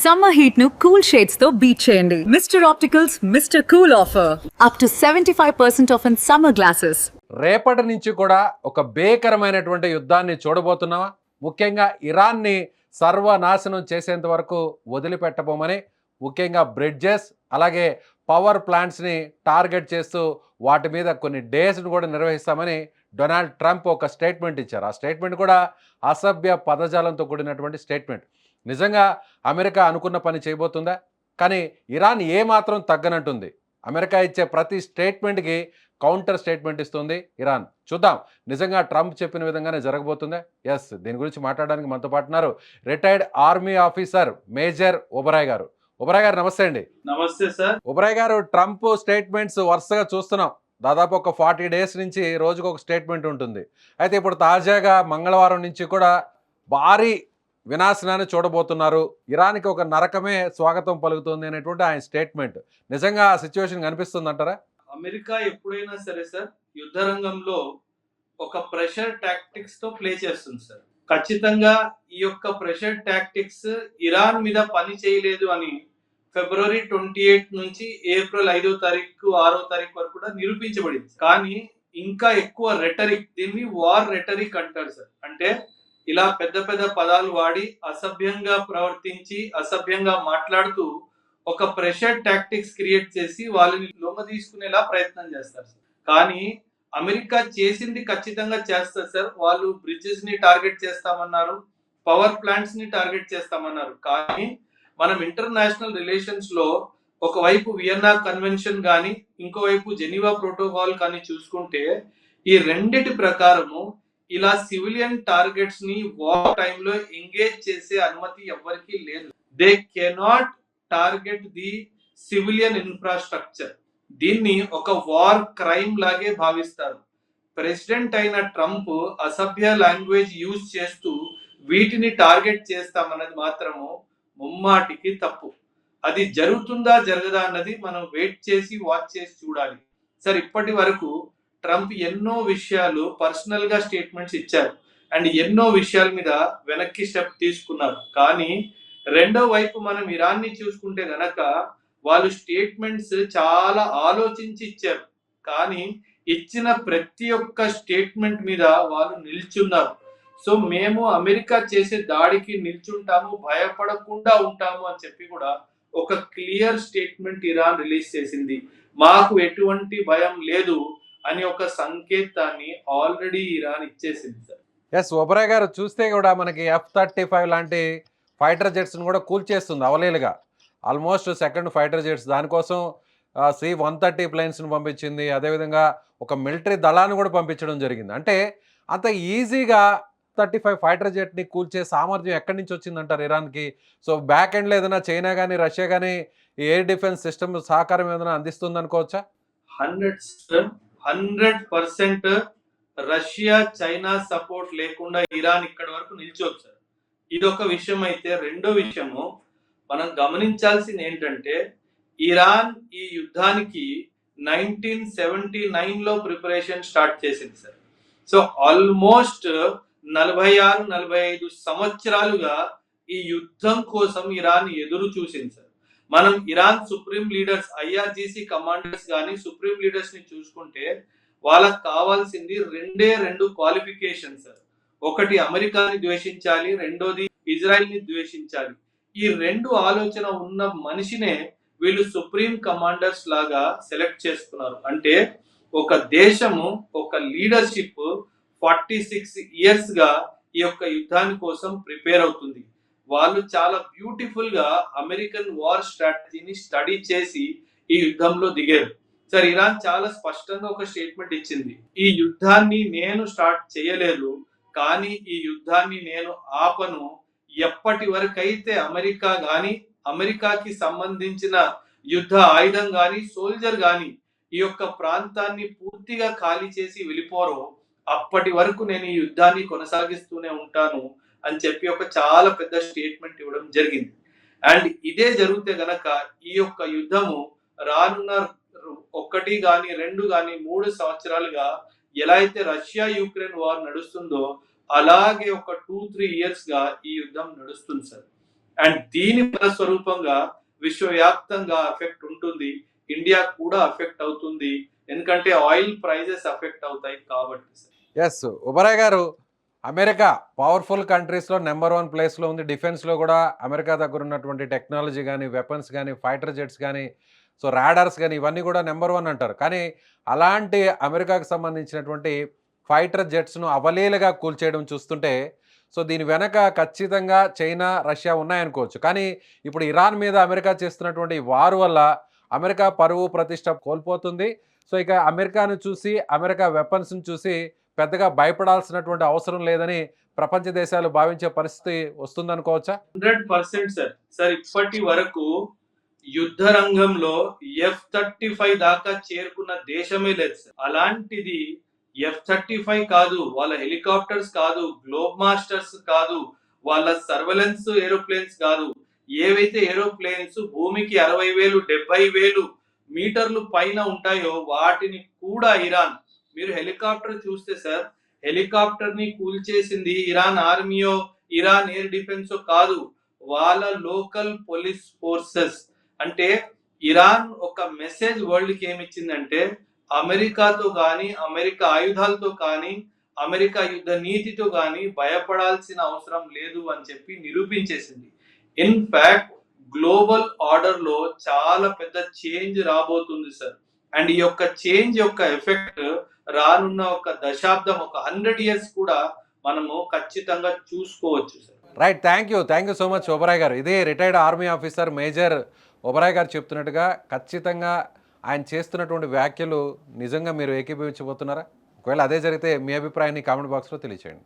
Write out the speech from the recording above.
Summer heat nu cool shades తో beat చేయండి. Mr. Opticals Mr. Cool offer. Up to 75% off in summer glasses. రేపటి నుంచి కూడా ఒక భీకరమైనటువంటి యుద్ధాన్ని చూడబోతున్నావా? ముఖ్యంగా ఇరాన్ని సర్వనాశనం చేసేంత వరకు వదిలిపెట్టబోమని, ముఖ్యంగా బ్రిడ్జెస్ అలాగే పవర్ ప్లాంట్స్ని టార్గెట్ చేస్తూ వాటి మీద కొన్ని డేస్ను కూడా నిర్వహిస్తామని డొనాల్డ్ ట్రంప్ ఒక స్టేట్మెంట్ ఇచ్చారు. ఆ స్టేట్మెంట్ కూడా అసభ్య పదజాలంతో కూడినటువంటి స్టేట్మెంట్. నిజంగా అమెరికా అనుకున్న పని చేయబోతుందా? కానీ ఇరాన్ ఏమాత్రం తగ్గనంటుంది. అమెరికా ఇచ్చే ప్రతి స్టేట్మెంట్కి కౌంటర్ స్టేట్మెంట్ ఇస్తుంది ఇరాన్. చూద్దాం నిజంగా ట్రంప్ చెప్పిన విధంగానే జరగబోతుందా? ఎస్, దీని గురించి మాట్లాడడానికి మనతో పాటున్నారు retired army officer major Oberoi garu. Oberoi గారు నమస్తే అండి. నమస్తే సార్. ఒబరాయ్ గారు, ట్రంప్ స్టేట్మెంట్స్ వరుసగా చూస్తున్నాం. దాదాపు ఒక 40 డేస్ నుంచి రోజుకు ఒక స్టేట్మెంట్ ఉంటుంది. అయితే ఇప్పుడు తాజాగా మంగళవారం నుంచి కూడా భారీ వినాశనాన్ని చూడబోతున్నారు. ఇరాన్కి ఒక నరకమే స్వాగతం పలుకుతుంది అనేటువంటి ఆయన స్టేట్మెంట్. నిజంగా ఆ సిచ్యువేషన్ కనిపిస్తుంది అంటారా? అమెరికా ఎప్పుడైనా సరే సార్ యుద్ధ రంగంలో ఒక ప్రెషర్ టాక్టిక్స్ తో ప్లే చేస్తుంది సార్. ఖచ్చితంగా ఈ యొక్క ప్రెషర్ టాక్టిక్స్ ఇరాన్ మీద పని చేయలేదు అని ఫిబ్రవరి 28 నుంచి ఏప్రిల్ 5వ తారీఖు 6వ తారీఖు వరకు కూడా నిరూపించబడింది. కానీ ఇంకా ఎక్కువ రెటరిక్, దీన్ని వార్ రెటరిక్ అంటారు సార్. అంటే ఇలా పెద్ద పెద్ద పదాలు వాడి అసభ్యంగా ప్రవర్తించి అసభ్యంగా మాట్లాడుతూ ఒక ప్రెషర్ టాక్టిక్స్ క్రియేట్ చేసి వాళ్ళని లొంగ తీసుకునేలా ప్రయత్నం చేస్తారు సార్. కానీ అమెరికా చేసింది ఖచ్చితంగా చేస్తారు సార్. వాళ్ళు బ్రిడ్జెస్ ని టార్గెట్ చేస్తామన్నారు, పవర్ ప్లాంట్స్ ని టార్గెట్ చేస్తామన్నారు. కానీ మనం ఇంటర్నేషనల్ రిలేషన్స్ లో ఒకవైపు వియన్నా కన్వెన్షన్ కానీ ఇంకోవైపు జెనీవా ప్రోటోకాల్ కానీ చూసుకుంటే ఈ రెండిటి ప్రకారము ఇలా సివిలియన్ టార్గెట్స్ ని వార్ టైంలో ఎంగేజ్ చేసే అనుమతి ఎవరికీ లేదు. They cannot target the civilian infrastructure. దీన్ని ఒక వార్ క్రైమ్ లాగే భావిస్తారు. ప్రెసిడెంట్ అయిన ట్రంప్ అసభ్య లాంగ్వేజ్ యూజ్ చేస్తూ వీటిని టార్గెట్ చేస్తామన్నది మాత్రము ముమ్మాటికి తప్పు. అది జరుగుతుందా జరగదా అన్నది మనం వెయిట్ చేసి వాచ్ చేసి చూడాలి సార్. ఇప్పటి వరకు ట్రంప్ ఎన్నో విషయాలు పర్సనల్ గా స్టేట్మెంట్స్ ఇచ్చారు అండ్ ఎన్నో విషయాల మీద వెనక్కి స్టెప్ తీసుకున్నారు. కానీ రెండో వైపు మనం ఇరాన్ ని చూసుకుంటే గనక వాళ్ళు స్టేట్మెంట్స్ చాలా ఆలోచించి ఇచ్చారు. కానీ ఇచ్చిన ప్రతి ఒక్క స్టేట్మెంట్ మీద వాళ్ళు నిల్చున్నారు. సో మేము అమెరికా చేసే దాడికి నిల్చుంటాము, భయపడకుండా ఉంటాము అని చెప్పి కూడా ఒక క్లియర్ స్టేట్మెంట్ ఇరాన్ రిలీజ్ చేసింది. మాకు ఎటువంటి భయం లేదు అని ఒక సంకేతాన్ని ఆల్రెడీ ఇరాన్ ఇచ్చేసింది సార్. ఎస్, ఒబరాయ్ గారు, చూస్తే కూడా మనకి F-35 లాంటి ఫైటర్ జెట్స్ని కూడా కూల్చేస్తుంది అవలీలుగా. ఆల్మోస్ట్ సెకండ్ ఫైటర్ జెట్స్, దానికోసం C-130 ప్లేన్స్ని పంపించింది. అదేవిధంగా ఒక మిలిటరీ దళాన్ని కూడా పంపించడం జరిగింది. అంటే అంత ఈజీగా 35 ఫైటర్ జెట్ని కూల్చే సామర్థ్యం ఎక్కడి నుంచి వచ్చిందంటారు ఇరాన్కి? సో బ్యాక్ ఎండ్లో ఏదైనా చైనా కానీ రష్యా కానీ ఎయిర్ డిఫెన్స్ సిస్టమ్ సహకారం ఏదైనా అందిస్తుంది అనుకోవచ్చా? 100% రష్యా చైనా సపోర్ట్ లేకుండా ఇరాన్ ఇక్కడ వరకు నిల్చోదు సార్. ఇది ఒక విషయం. అయితే రెండో విషయము మనం గమనించాల్సింది ఏంటంటే ఇరాన్ ఈ యుద్ధానికి 1979లో ప్రిపరేషన్ స్టార్ట్ చేసింది సార్. సో ఆల్మోస్ట్ 46-45 సంవత్సరాలుగా ఈ యుద్ధం కోసం ఇరాన్ ఎదురు చూసింది సార్. మనం Iran supreme leaders, IRGC commanders కానీ సుప్రీం లీడర్స్ ని చూసుకుంటే వాళ్ళకి కావాల్సింది రెండు క్వాలిఫికేషన్ సార్. ఒకటి అమెరికాని ద్వేషించాలి, రెండోది ఇజ్రాయెల్ ని ద్వేషించాలి. ఈ రెండు ఆలోచన ఉన్న మనిషినే వీళ్ళు సుప్రీం కమాండర్స్ లాగా సెలెక్ట్ చేసుకున్నారు. అంటే ఒక దేశము, ఒక లీడర్షిప్ 46 ఇయర్స్ గా ఈ యొక్క యుద్ధాని కోసం ప్రిపేర్ అవుతుంది. వాళ్ళు చాలా బ్యూటిఫుల్ గా అమెరికన్ వార్ స్ట్రాటజీని స్టడీ చేసి ఈ యుద్ధంలో దిగారు సార్. ఇరాన్ చాలా స్పష్టంగా ఒక స్టేట్మెంట్ ఇచ్చింది, ఈ యుద్ధాన్ని నేను స్టార్ట్ చేయలేదు, కానీ ఈ యుద్ధాన్ని నేను ఆపను. ఎప్పటి వరకైతే అమెరికా గాని, అమెరికాకి సంబంధించిన యుద్ధ ఆయుధం గాని, సోల్జర్ గాని ఈ యొక్క ప్రాంతాన్ని పూర్తిగా ఖాళీ చేసి వెళ్ళిపోరో అప్పటి వరకు నేను ఈ యుద్ధాన్ని కొనసాగిస్తూనే ఉంటాను అని చెప్పి ఒక చాలా పెద్ద స్టేట్మెంట్ ఇవ్వడం జరిగింది. అండ్ ఇదే జరిగితే గనక ఈ యొక్క యుద్ధము రానున్న 1 గాని 2 గాని 3 సంవత్సరాలుగా ఎలా అయితే రష్యా యుక్రెయిన్ వార్ నడుస్తుందో అలాగే ఒక 2-3 ఇయర్స్ గా ఈ యుద్ధం నడుస్తుంది సార్. అండ్ దీని ఫలస్వరూపంగా విశ్వవ్యాప్తంగా ఎఫెక్ట్ ఉంటుంది, ఇండియా కూడా అఫెక్ట్ అవుతుంది, ఎందుకంటే ఆయిల్ ప్రైజెస్ అఫెక్ట్ అవుతాయి కాబట్టి సార్. ఎస్ ఉబరాయ్ గారు, అమెరికా పవర్ఫుల్ కంట్రీస్లో నెంబర్ 1 ప్లేస్లో ఉంది. డిఫెన్స్లో కూడా అమెరికా దగ్గర ఉన్నటువంటి టెక్నాలజీ కానీ, వెపన్స్ కానీ, ఫైటర్ జెట్స్ కానీ, సో రాడార్స్ కానీ, ఇవన్నీ కూడా నెంబర్ 1 అంటారు. కానీ అలాంటి అమెరికాకు సంబంధించినటువంటి ఫైటర్ జెట్స్ను అవలీలగా కూల్చేయడం చూస్తుంటే, సో దీని వెనక ఖచ్చితంగా చైనా, రష్యా ఉన్నాయనుకోవచ్చు. కానీ ఇప్పుడు ఇరాన్ మీద అమెరికా చేస్తున్నటువంటి వార్ వల్ల అమెరికా పరువు ప్రతిష్ట కోల్పోతుంది. సో ఇక అమెరికాను చూసి, అమెరికా వెపన్స్ని చూసి పెద్దగా భయపడాల్సినటువంటి అవసరం లేదని ప్రపంచ దేశాలు భావించే పరిస్థితి వస్తుందనుకోవచ్చా? 100% సార్. సార్ ఇప్పటి వరకు యుద్ధ రంగంలో F-35 దాకా చేరుకున్న దేశమే లేదు సార్. అలాంటిది F-35 కాదు, వాళ్ళ హెలికాప్టర్స్ కాదు, గ్లోబ్ మాస్టర్స్ కాదు, వాళ్ళ సర్వేలెన్స్ ఏరోప్లేన్స్ కాదు, ఏవైతే ఏరోప్లేన్స్ భూమికి 60,000 70,000 మీటర్లు పైన ఉంటాయో వాటిని కూడా ఇరాన్, మీరు హెలికాప్టర్ చూస్తే సార్, హెలికాప్టర్ ని కూల్చేసింది ఇరాన్ ఆర్మీయో, ఇరాన్ ఎయిర్ డిఫెన్సో కాదు, వాళ్ళ లోకల్ పోలీస్ ఫోర్సెస్. అంటే ఇరాన్ ఒక మెసేజ్ వరల్డ్ కి ఏమిచ్చిందంటే, అమెరికాతో కానీ, అమెరికా ఆయుధాలతో కానీ, అమెరికా యుద్ధ నీతితో కానీ భయపడాల్సిన అవసరం లేదు అని చెప్పి నిరూపించేసింది. ఇన్ఫాక్ట్ గ్లోబల్ ఆర్డర్ లో చాలా పెద్ద చేంజ్ రాబోతుంది సార్. అండ్ ఈ యొక్క చేంజ్ యొక్క ఎఫెక్ట్ రానున్న ఒక దశాబ్దం, ఒక 100 ఇయర్స్ కూడా మనము ఖచ్చితంగా చూసుకోవచ్చు sir. Right, thank you so much Oberoi గారు. ఇదే retired army officer major Oberoi గారు చెప్తున్నట్టుగా ఖచ్చితంగా ఆయన చేస్తున్నటువంటి వ్యాఖ్యలు నిజంగా మీరు ఏకీభవించబోతున్నారా? ఒకవేళ అదే జరిగితే మీ అభిప్రాయాన్ని కామెంట్ బాక్స్లో తెలియచేయండి.